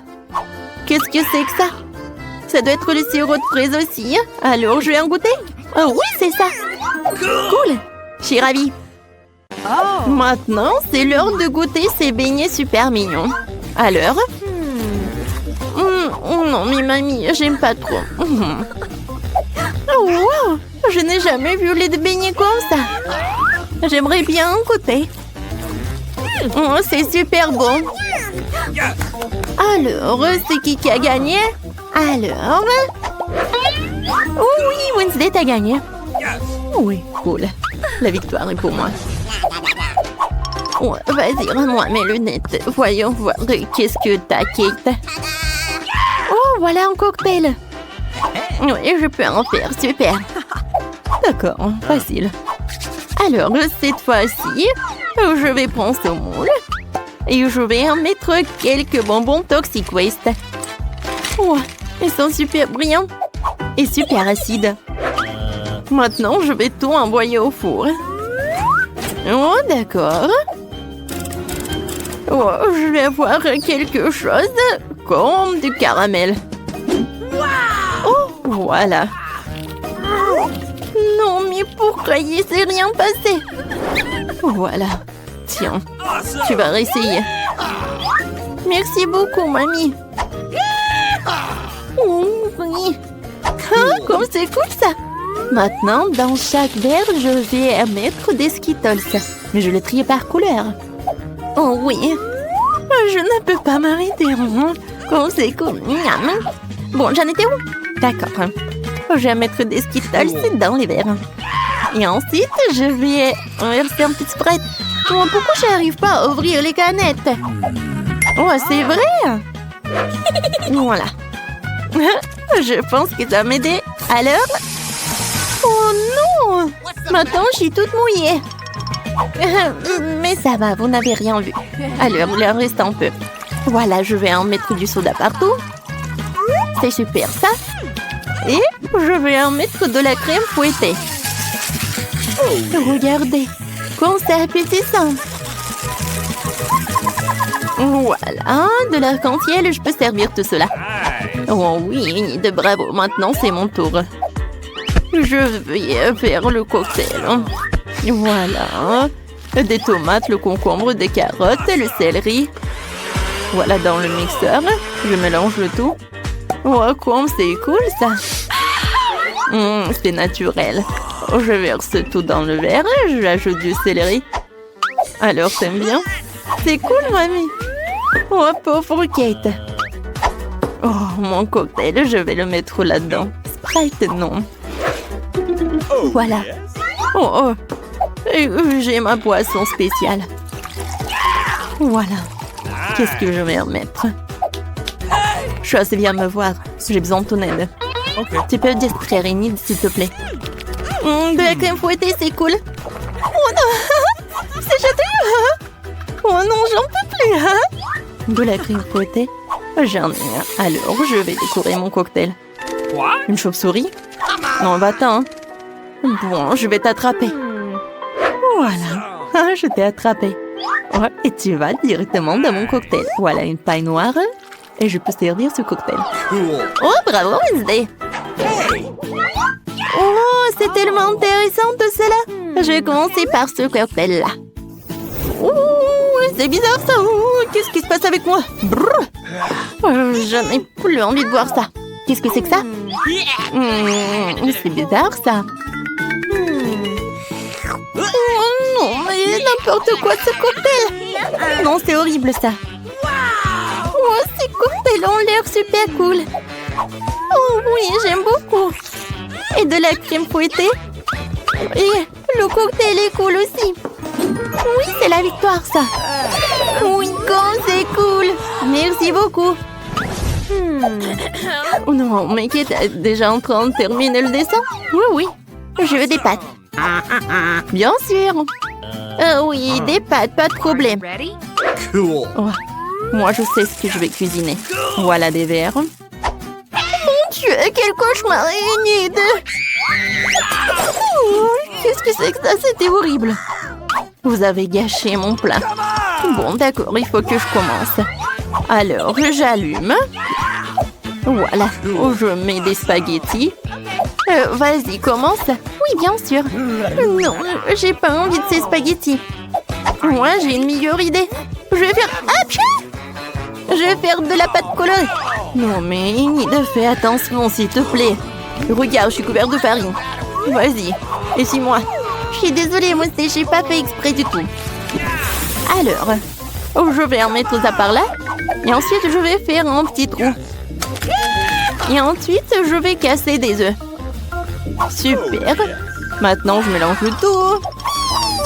Qu'est-ce que c'est que ça? Ça doit être le sirop de fraise aussi. Alors, je vais en goûter? Oh oui, c'est ça! Cool! Je suis ravie! Maintenant, c'est l'heure de goûter ces beignets super mignons. Alors? Oh non, mais mamie, j'aime pas trop. Oh, wow! Je n'ai jamais vu les beignets comme ça. J'aimerais bien en goûter. Oh, c'est super bon. Alors, c'est qui a gagné? Alors? Oh oui, Wednesday, t'as gagné. Oui, cool. La victoire est pour moi. Oh, vas-y, rends-moi mes lunettes. Voyons voir qu'est-ce que t'as, Kate. Oh, voilà un cocktail. Oui, je peux en faire, super. D'accord, facile. Alors, cette fois-ci, je vais prendre ce moule et je vais en mettre quelques bonbons Toxic Waste. Oh, ils sont super brillants et super acides. Maintenant, je vais tout envoyer au four. Oh, d'accord. Oh, je vais avoir quelque chose comme du caramel. Oh, voilà. Non, mais pourquoi il s'est rien passé? Voilà. Tiens, tu vas réessayer. Merci beaucoup, mamie. Oh, oui. Ah, comme c'est cool, ça. Maintenant, dans chaque verre, je vais mettre des Skittles. Mais je les trie par couleur. Oh oui. Je ne peux pas m'arrêter. Comme c'est cool. Bon, j'en étais où? D'accord. Je vais mettre des Skittles dans les verres. Et ensuite, je vais verser un petit Sprite. Oh, pourquoi je n'arrive pas à ouvrir les canettes? Oh, c'est vrai? Voilà. Je pense que ça va m'aider. Alors? Oh non! Maintenant, je suis toute mouillée. Mais ça va, vous n'avez rien vu. Alors, il en reste un peu. Voilà, je vais en mettre du soda partout. C'est super, ça. Et je vais en mettre de la crème fouettée. Regardez, comme c'est appétissant. Voilà, de l'arc-en-ciel, je peux servir tout cela. Oh oui, de bravo, maintenant c'est mon tour. Je vais faire le cocktail. Voilà, des tomates, le concombre, des carottes, le céleri. Voilà dans le mixeur, je mélange le tout. Oh, comme c'est cool ça. C'est naturel. Je verse tout dans le verre, je ajoute du céleri. Alors, t'aimes bien? C'est cool, mamie. Oh, pauvre Kate. Oh, mon cocktail, je vais le mettre là-dedans. Sprite, non. Voilà. Oh, j'ai ma boisson spéciale. Voilà. Qu'est-ce que je vais en mettre? Chose, viens me voir. J'ai besoin de ton aide. Tu peux distraire Enid, s'il te plaît. De la crème fouettée, c'est cool. Oh non, c'est chatouilleux. Oh non, j'en peux plus. De la crème fouettée, j'en ai un. Alors, je vais décorer mon cocktail. Une chauve-souris? Non, va-t'en. Bon, je vais t'attraper. Voilà, je t'ai attrapé. Ouais, et tu vas directement dans mon cocktail. Voilà une paille noire et je peux servir ce cocktail. Oh, bravo Wednesday. Oh, c'est tellement intéressant tout cela. Je vais commencer par ce cocktail-là. Oh, c'est bizarre ça. Oh, qu'est-ce qui se passe avec moi? Je n'ai plus envie de voir ça. Qu'est-ce que c'est que ça? C'est bizarre ça. Oh non, mais n'importe quoi ce cocktail. Non, c'est horrible ça. Oh, ces cocktails ont l'air super cool. Oh oui, j'aime beaucoup. Et de la crème fouettée. Et le cocktail est cool aussi. Oui, c'est la victoire ça. Oui, comme c'est cool. Merci beaucoup. Oh non, mais qui est déjà en train de terminer le dessin? Oui, je veux des pâtes. Bien sûr. Oui, des pâtes, pas de problème. Oh, moi, je sais ce que je vais cuisiner. Voilà des verres. Mon Dieu, quel cauchemar, Enid. Oh, qu'est-ce que c'est que ça? C'était horrible. Vous avez gâché mon plat. Bon, d'accord, il faut que je commence. Alors, j'allume. Voilà, je mets des spaghettis. Vas-y, commence. Oui, bien sûr. Non, j'ai pas envie de ces spaghettis. Moi, j'ai une meilleure idée. Je vais faire... Je vais faire de la pâte colorée. Non, mais Enid, fais attention, s'il te plaît. Regarde, je suis couverte de farine. Vas-y, essuie-moi. Je suis désolée, moi, j'ai pas fait exprès du tout. Alors, je vais en mettre ça par là. Et ensuite, je vais faire un petit trou. Et ensuite, je vais casser des œufs. Super. Maintenant, je mélange le tout.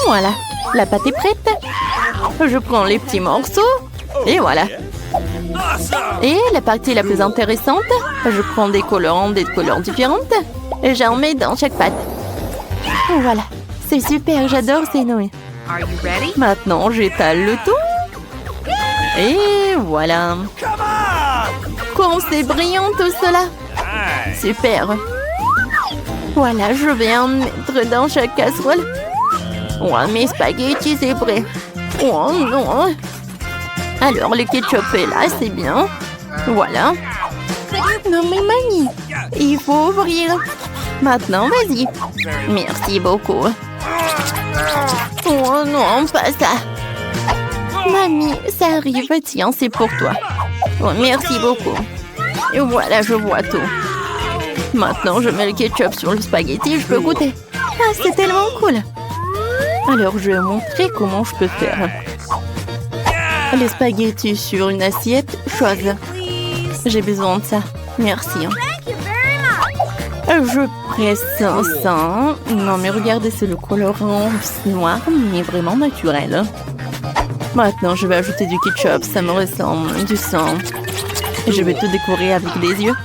Voilà, la pâte est prête. Je prends les petits morceaux. Et voilà. Et la partie la plus intéressante, je prends des colorants des couleurs différentes. Et j'en mets dans chaque pâte. Voilà, c'est super, j'adore ces nouilles. Maintenant, j'étale le tout. Et voilà. Comme c'est brillant tout cela. Super. Voilà, je vais en mettre dans chaque casserole. Ouais, mes spaghettis, c'est prêt. Oh non. Alors, le ketchup est là, c'est bien. Voilà. Non mais Mamie, il faut ouvrir. Maintenant, vas-y. Merci beaucoup. Oh non, pas ça. Mamie, ça arrive. Tiens, c'est pour toi. Oh, merci beaucoup. Et voilà, je vois tout. Maintenant, je mets le ketchup sur le spaghetti et je peux goûter. Ah, c'est tellement cool. Alors, je vais montrer comment je peux faire. Les spaghettis sur une assiette, chose. J'ai besoin de ça. Merci. Je presse ça. Non, mais regardez, c'est le colorant noir, mais vraiment naturel. Maintenant, je vais ajouter du ketchup. Ça me ressemble du sang. Et je vais tout décorer avec des yeux.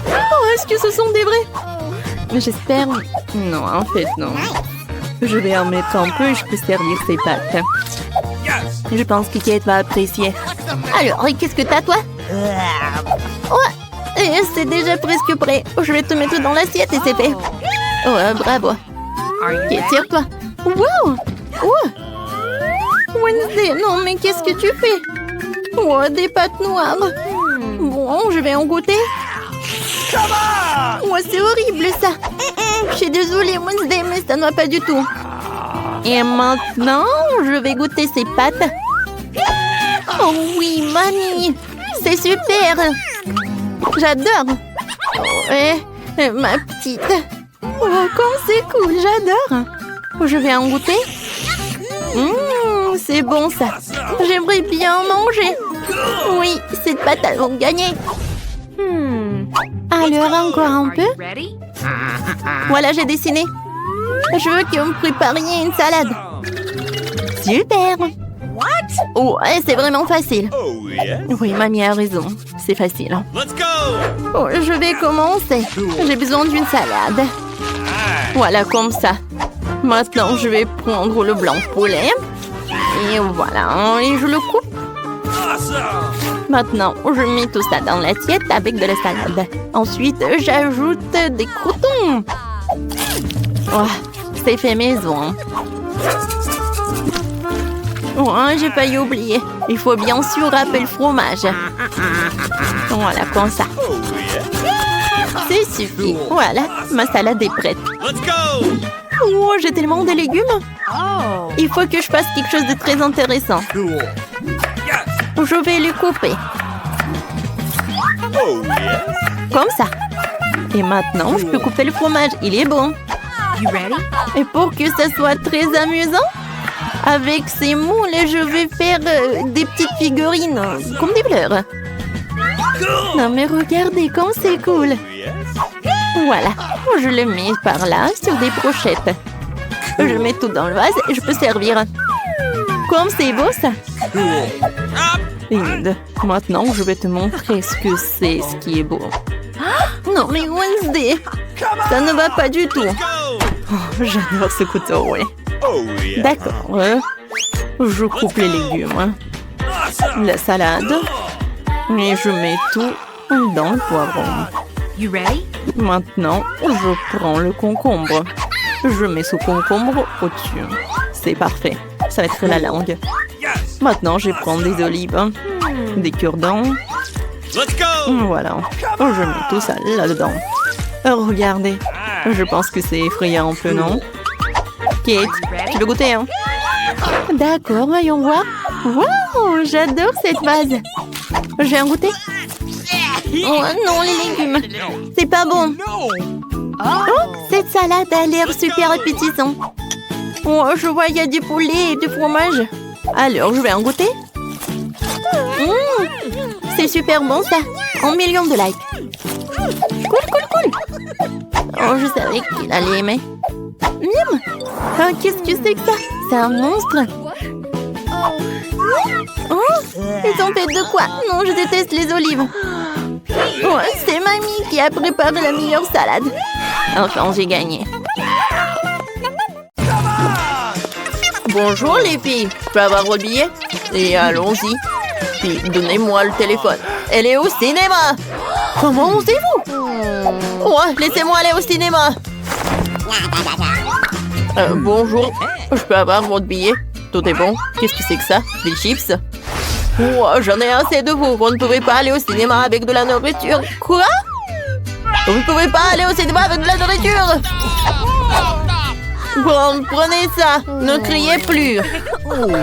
Oh, est-ce que ce sont des vrais? J'espère. Non, en fait, non. Je vais en mettre un peu et je peux servir ces pâtes. Je pense que Kate va apprécier. Alors, qu'est-ce que t'as, toi? Ouais, c'est déjà presque prêt. Je vais te mettre dans l'assiette et c'est fait. Oh, bravo. Kate, tire-toi. Wow! Oh! Wednesday, non, mais qu'est-ce que tu fais? Oh, des pâtes noires. Bon, je vais en goûter. Oh, c'est horrible, ça. Je suis désolée, Wednesday, mais ça ne va pas du tout. Et maintenant, je vais goûter ces pâtes. Oh oui, mamie, c'est super. J'adore. Ouais, ma petite. Oh, comme c'est cool, j'adore. Je vais en goûter. C'est bon ça. J'aimerais bien en manger. Oui, cette pâte, elles vont gagner. Alors, encore un peu. Voilà, j'ai dessiné. Je veux que vous me prépariez une salade. Super. Ouais, c'est vraiment facile. Oh yes. Oui, mamie a raison. C'est facile. Let's go. Oh, je vais commencer. J'ai besoin d'une salade. Voilà, comme ça. Maintenant, je vais prendre le blanc de poulet. Et voilà, et je le coupe. Awesome. Maintenant, je mets tout ça dans l'assiette avec de la salade. Ensuite, j'ajoute des croûtons. Oh, c'est fait maison. Oh, j'ai failli oublier. Il faut bien sûr râper le fromage. Voilà, comme ça. Oh yes. C'est suffit. Voilà, ma salade est prête. Let's go. Oh, j'ai tellement de légumes. Il faut que je fasse quelque chose de très intéressant. Cool. Yes. Je vais le couper. Oh yes. Comme ça. Et maintenant, je peux couper le fromage. Il est bon. Et pour que ça soit très amusant, avec ces moules, je vais faire des petites figurines, comme des fleurs. Non mais regardez comme c'est cool. Yes. Voilà, je le mets par là sur des brochettes. Je mets tout dans le vase et je peux servir. Comme c'est beau ça. Linda, maintenant je vais te montrer ce que c'est, ce qui est beau. Non mais Wednesday, ça ne va pas du tout. Oh, j'adore ce couteau, oui. Oh yes. D'accord, je coupe les légumes, Awesome. la salade et je mets tout dans le poivron. You ready? Maintenant, je prends le concombre. Je mets ce concombre au-dessus. C'est parfait. Ça va être la langue. Yes. Maintenant, je prends des olives, des cure-dents. Let's go. Voilà. Je mets tout ça là-dedans. Regardez. Je pense que c'est effrayant un peu, non? Kate, tu veux goûter, hein? D'accord, voyons voir. Wow, j'adore cette vase. J'ai un goûter? Oh non, les légumes. C'est pas bon. Oh, cette salade a l'air super appétissante. Oh, je vois, il y a du poulet et du fromage. Alors, je vais en goûter. C'est super bon, ça. 1 million de likes. Cool, cool, cool. Oh, je savais qu'il allait aimer. Miam. Ah, qu'est-ce que c'est que ça? C'est un monstre. Oh, ils ont fait de quoi? Non, je déteste les olives. Oh, c'est mamie qui a préparé la meilleure salade. Enfin, j'ai gagné. Bonjour les filles, je peux avoir votre billet? Et allons-y. Puis donnez-moi le téléphone. Elle est au cinéma. Comment osez-vous? Oh, laissez-moi aller au cinéma. Bonjour, je peux avoir votre billet? Tout est bon. Qu'est-ce que c'est que ça? Des chips? Oh, j'en ai assez de vous. Vous ne pouvez pas aller au cinéma avec de la nourriture. Quoi? Vous ne pouvez pas aller au cinéma avec de la nourriture. Bon, prenez ça. Ne criez plus. Oh.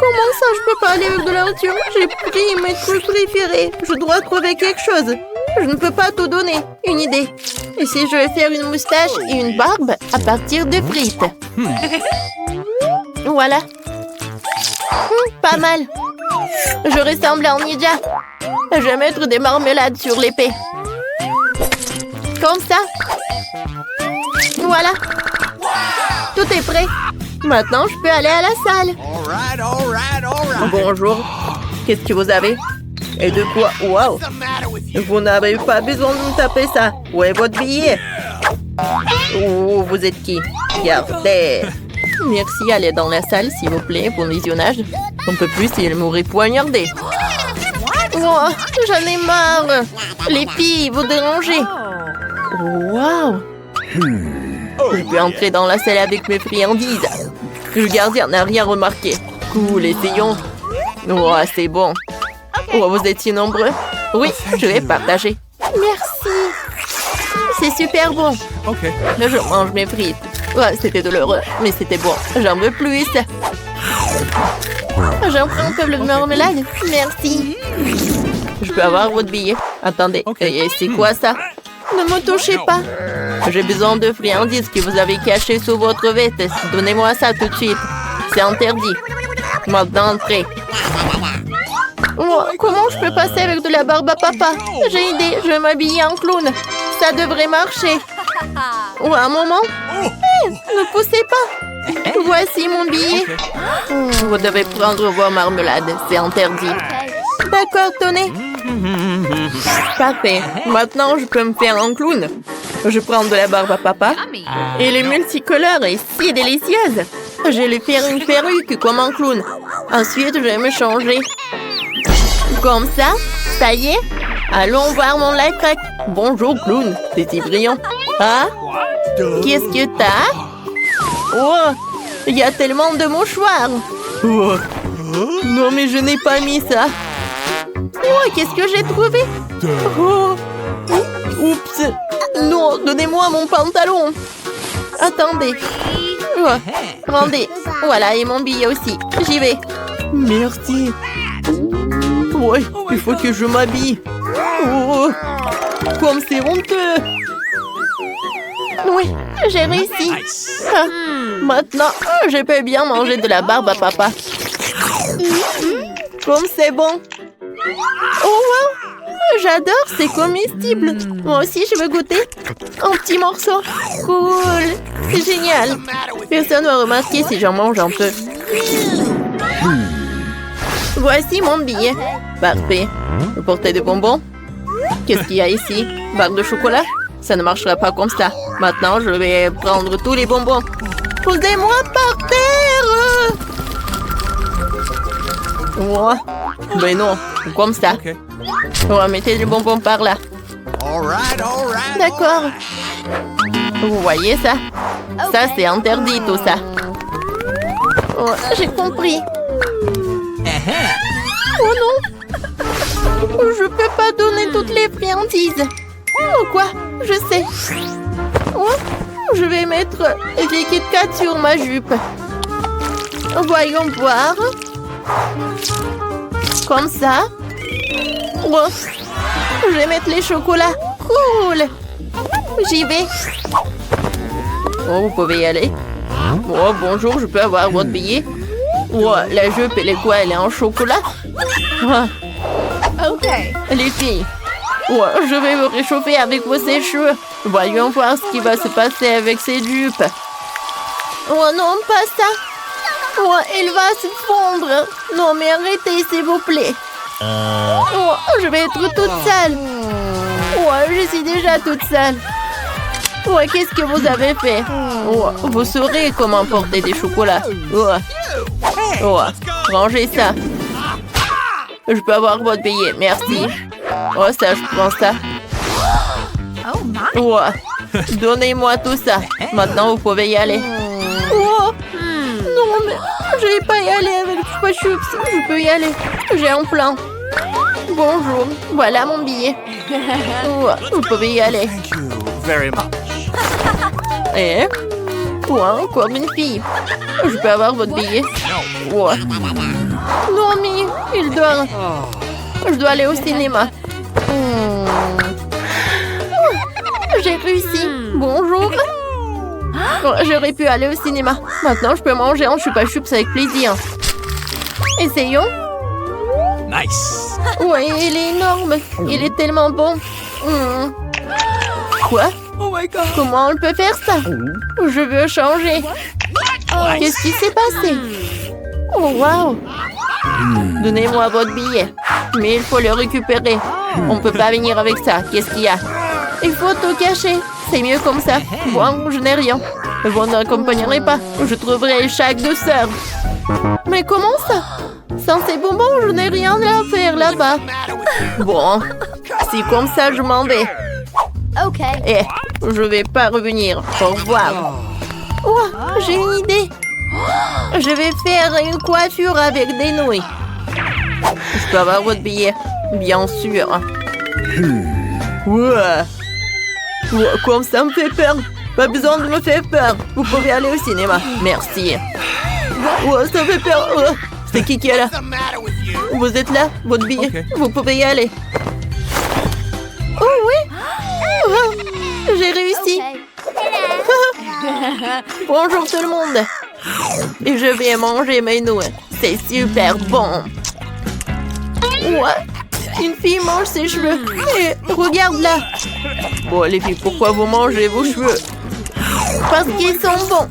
Comment ça, je peux pas aller avec de la nourriture? J'ai pris mes trucs préférés. Je dois trouver quelque chose. Je ne peux pas tout donner. Une idée. Et si je vais faire une moustache et une barbe à partir de frites? Voilà. Pas mal. Je ressemble à un ninja. Je vais mettre des marmelades sur l'épée. Comme ça. Voilà. Tout est prêt. Maintenant, je peux aller à la salle. Bonjour. Qu'est-ce que vous avez? Et de quoi? Wow. Vous n'avez pas besoin de me taper ça. Où est votre billet? Oh, vous êtes qui? Gardez. Merci, allez dans la salle, s'il vous plaît, pour le visionnage. On ne peut plus s'il m'aurait poignardé. Oh, j'en ai marre. Les filles, vous dérangez. Wow. Je peux entrer dans la salle avec mes friandises. Le gardien n'a rien remarqué. Cool, essayons. Oh, c'est bon. Oh, vous êtes si nombreux? Oui, je vais partager. Merci. C'est super bon. Ok. Je mange mes frites. Oh, c'était douloureux, mais c'était bon. J'en veux plus. J'en prends un peu de marmelade. Merci. Je peux avoir votre billet? Attendez, et c'est quoi ça? Ne me touchez pas. J'ai besoin de friandises que vous avez cachées sous votre veste. Donnez-moi ça tout de suite. C'est interdit. Maintenant, entrez. Oh, comment je peux passer avec de la barbe à papa? J'ai une idée, je vais m'habiller en clown. Ça devrait marcher. Oh, un moment. Hey, ne poussez pas. Voici mon billet. Vous devez prendre vos marmelades. C'est interdit. D'accord, Tony. Parfait. Maintenant, je peux me faire un clown. Je prends de la barbe à papa. Et les multicolores est si délicieuse. Je vais lui faire une perruque comme un clown. Ensuite, je vais me changer. Comme ça. Ça y est. Allons voir mon life hack. Bonjour, clown. C'est si brillant. Ah? Qu'est-ce que t'as? Oh! Il y a tellement de mouchoirs. Oh. Non, mais je n'ai pas mis ça. Oh, qu'est-ce que j'ai trouvé? Oh. Oups. Non, donnez-moi mon pantalon. Attendez. Oh. Rendez. Voilà, et mon billet aussi. J'y vais. Merci. Ouais, il faut que je m'habille. Oh. Comme c'est honteux. Oui, j'ai réussi. Ah, maintenant, je peux bien manger de la barbe à papa. Comme c'est bon. Oh, wow! J'adore, c'est comestible. Moi aussi, je veux goûter. Un petit morceau. Cool. C'est génial. Personne ne va remarquer si j'en mange un peu. Voici mon billet. Parfait. Vous portez des bonbons? Qu'est-ce qu'il y a ici? Barre de chocolat? Ça ne marchera pas comme ça. Maintenant, je vais prendre tous les bonbons. Posez-moi par terre! Oh. Ben non, comme ça. Oh, mettez les bonbons par là. D'accord. Vous voyez ça? Ça, c'est interdit, tout ça. Oh, j'ai compris. Oh non! Je peux pas donner toutes les friandises. Oh, quoi? Je sais. Oh, je vais mettre des Kit Kat sur ma jupe. Voyons voir. Comme ça. Oh, je vais mettre les chocolats. Cool. J'y vais. Oh, vous pouvez y aller. Oh, bonjour, je peux avoir votre billet? Oh, la jupe, elle est quoi? Elle est en chocolat? Ah. OK. Les filles. Oh, je vais me réchauffer avec vos sèche-cheveux. Voyons voir ce qui va se passer avec ces jupes. Oh non, pas ça. Oh, elle va se fondre. Non, mais arrêtez, s'il vous plaît. Oh, je vais être toute sale. Oh, je suis déjà toute sale. Oh, qu'est-ce que vous avez fait? Oh, vous saurez comment porter des chocolats. Oh, oh, rangez ça. Je peux avoir votre billet, merci. Oh, ça, je prends ça. Oh my. Oh, donnez-moi tout ça. Maintenant, vous pouvez y aller. Oh, non, mais je vais pas y aller avec Chupa Chups. Je peux y aller. J'ai un plan. Bonjour, voilà mon billet. Oh, vous pouvez y aller. Very much. Eh? Oh, encore une fille. Je peux avoir votre billet? Oh. Non, mais il doit... Je dois aller au cinéma. Oh, j'ai réussi. Bonjour. Oh, j'aurais pu aller au cinéma. Maintenant, je peux manger un Chupa Chups avec plaisir. Essayons. Nice. Ouais, il est énorme. Il est tellement bon. Quoi? Oh my God. Comment on peut faire ça? Je veux changer. Qu'est-ce qui s'est passé? Oh, wow. Donnez-moi votre billet. Mais il faut le récupérer. On ne peut pas venir avec ça. Qu'est-ce qu'il y a? Il faut tout cacher. C'est mieux comme ça. Bon, je n'ai rien. Vous n'accompagnerez pas. Je trouverai chaque douceur. Mais comment ça? Sans ces bonbons, je n'ai rien à faire là-bas. Bon, si comme ça, je m'en vais. OK. Eh, je vais pas revenir. Au revoir. Oh, j'ai une idée. Je vais faire une coiffure avec des nouilles. Je peux avoir votre billet? Bien sûr. Ouais. Comme ça me fait peur. Pas besoin de me faire peur. Vous pouvez aller au cinéma. Merci. Oh, ça fait peur. Oh, c'est qui est là? Vous êtes là? Votre billet? Okay. Vous pouvez y aller. Oh oui. Oh, j'ai réussi. Bonjour tout le monde. Et je vais manger mes nouilles. C'est super bon. Ouais. Une fille mange ses cheveux. Et regarde là. Bon les filles, pourquoi vous mangez vos cheveux? Parce qu'ils sont bons.